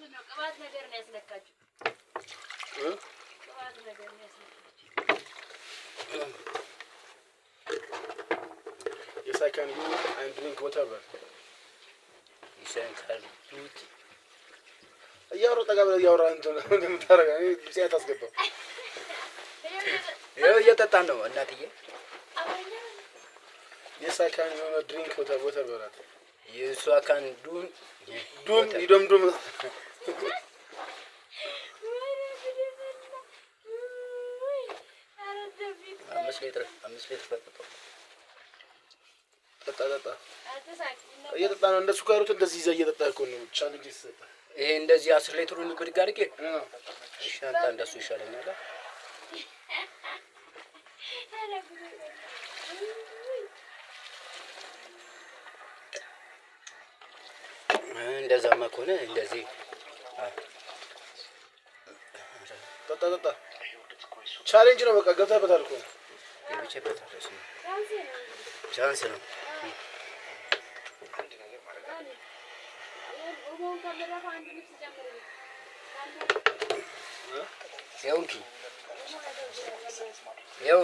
ምንድነው ቅባት ነገር ነው ያስነካችሁ ቅባት ነገር ነው ያስነካችሁ Yes, I can use and drink whatever. Yes, I can do it. እያወራሁ ጠጋ ብለህ እያወራህ እንደምታደርገው እኔ ብቻዬን ታስገባው። ይኸው እየጠጣን ነው እናትዬ። Yes, I can drink whatever. Yes, I can do. ይዶም 5 ሊትር ጠጣ እየጠጣ ነው። እንደሱ ካሩት እንደዚህ ይዘህ እየጠጣ እኮ ነው ቻሌንጅ ይሰጣ። ይሄ እንደዚህ 10 ሊትሩን ብድግ አድርጌ እሺ፣ አንተ እንደሱ ይሻለኛል። እንደዛማ ከሆነ እንደዚህ ጠጣ ቻሌንጅ ነው በቃ ገብተህበታል እኮ የብቻበታል እሱ ቻንስ ነው። ያው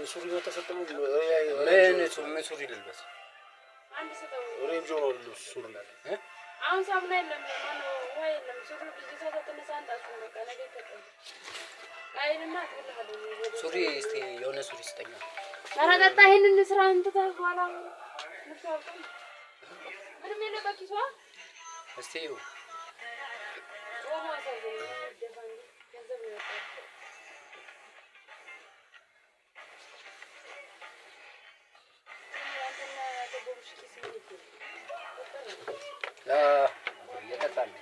ሱሪ ነው ተሰጥቶ ምን ሱሪ ልልበስ? ሬንጆ ነው ሱሪ አሁን ሳሙና የለም ማነው ወይ የለም ሱሪ ቢዚ ተነሳ አንጣሱ በቃ ነገ ተቀበል አይንማ ትልሃለህ ሱሪ እስቲ የሆነ ሱሪ ስጠኛ። አረጋጣ ይሄንን ስራ እንት ተባላ ልትወጣ ምንም የለ በኪሷ እስቲ ይው እየጠጣን ነው።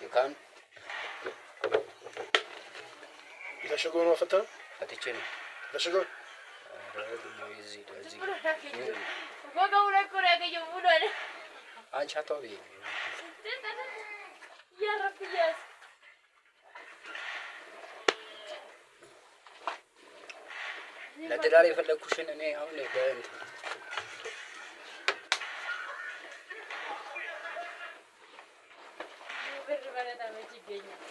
ይካን ይታሸገው ነው ፈተና ፈትቼ ነው ታሸገው ወጋው ላይ ኮራ ያገኘው ሙሉ አለ አንቺ አታውሪ ያረፍያስ ለትዳር የፈለኩሽን እኔ አሁን በእንት ብር በለታ መች ይገኛል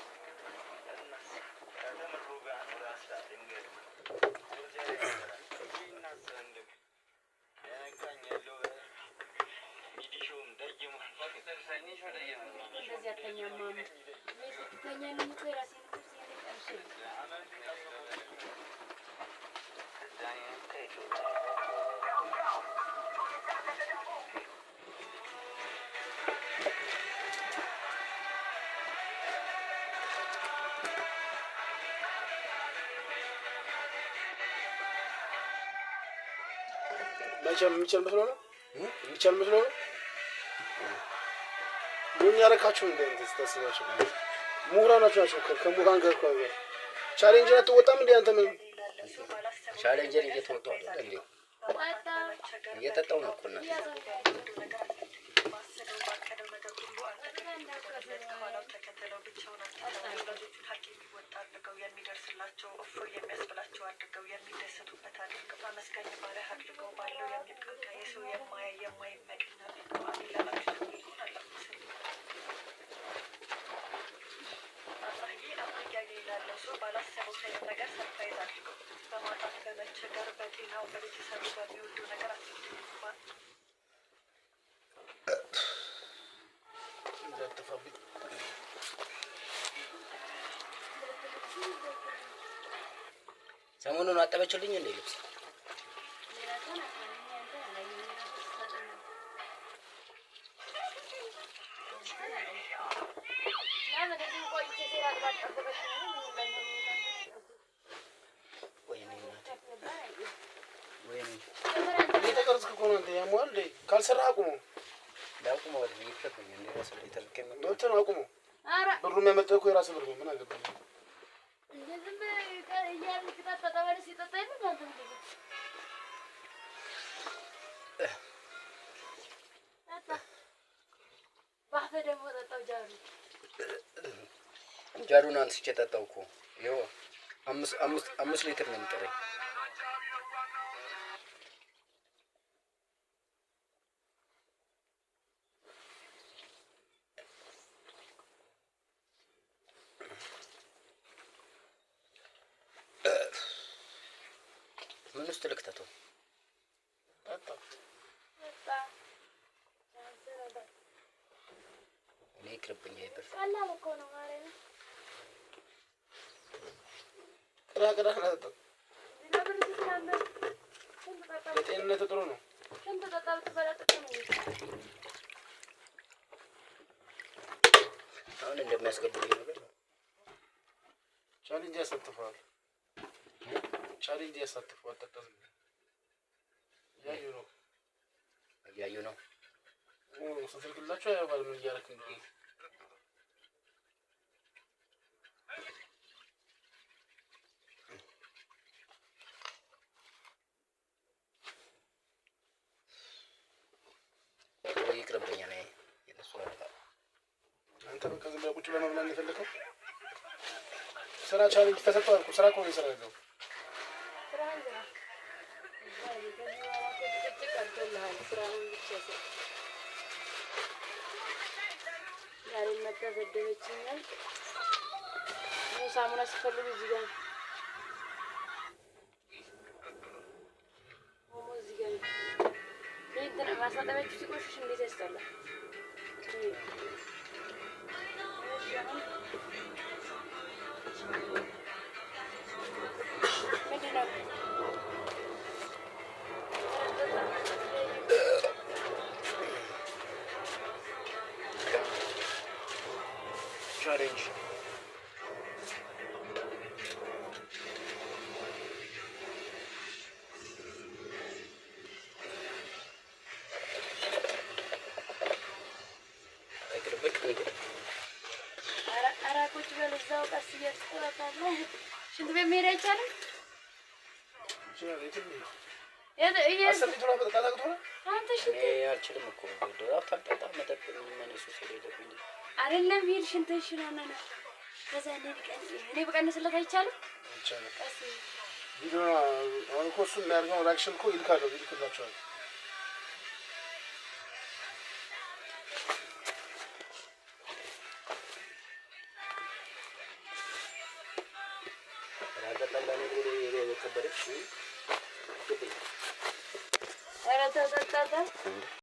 የሚችል መስሎ ነው የሚችል መስሎ ነው ምን ያረካችሁ እንደ ተስተስባችሁ ሙራናችሁ ናችሁ ከሙራን ጋር እኮ ቻሌንጅ አትወጣም እንዴ አንተ ምን ቻሌንጅ እየተወጣው አይደል እንዴ እየተጣው ነው እኮ እና የሚደርስላቸው እፎ የሚያስብላቸው አድርገው የሚደሰቱበት አድርገው አመስጋኝ ባሪያ አድርገው ባለው የሚብቃቃ የሰው የማይመቅና ቢቀዋሚላላችሁ ይሆናል አላህዬ አፍያጌ ላለው ሰው ባላሰበው ነገር ሰርፕራይዝ አድርገው በማጣት በመቸገር በጤናው በቤተሰቡ በሚወዱ ነገር አትይባል ሰሞኑን አጠበችልኝ እንዴ ልብስ እየተቀረጽክ እኮ ነው አንተ ያሟል እንዴ ካልሰራህ አቁሙ ዳቁሙ ወደ ይከፈኝ እንዴ ወሰለ ተልከኝ ነው አቁሙ ኧረ ብሩ የሚያመጣው እኮ የራስህ ብር ነው ምን አገባኝ እንደዚህ በእያል ከተጣጣ ወደ ሲጣጣ ይሉ ማለት ነው ባፈ ደግሞ ተጣው ጃሩ ጃሩን አንስቼ ጠጣው እኮ ይኸው 5 ሊትር ነው የሚቀረኝ። ምን ውስጥ ልክተተው? እኔ ይቅርብኝ አይበል ቀላል እኮ ነው ማርያም። ለጤንነት ጥሩ ነው። አሁን እንደሚያስገቡልኝ ነገር ቻሌንጅ ያሳትፈዋል። ቻሌንጅ ያሳትፈዋል። ጠጣም እያዩ ነው ስትልክላቸው ያባል ምን እያደረክ እንደሆነ ይቅርብኝ። እኔ የነሱ አንተ በቃ ዝም ብለህ ቁጭ ብለህ መብላት ነው የፈለከው? ስራ ቻሌንጅ ተሰጥቷል እኮ ስራ እኮ ነው የሰራ ያለው። ዛሬ መጣ ዘደበችኛል። ሳሙና ሲፈልጉ እዚህ ጋር ሞሞ እዚህ ጋር እንትን ማሳጠቢያችሁ ሲቆሽሽ እንዴት ያስጠላል። ቻሌንጅ ቁጭ በል እዛው ቀስ እያልኩ ሽንት ቤት መሄድ አይቻልም? አንተ ሽንት አልችልም እኮ ድራፍት አልጠጣም። መጠጥ የሚመነሱ ስለሌለብኝ አይደለም። ሂድ ሽንትሽን አናና ከዛ እኔ በቀንስለት አይቻልም? ቀስ ቪዲዮ አሁን እኮ እሱ የሚያደርገው ሪአክሽን እኮ ይልክላቸዋል። ኧረ ተው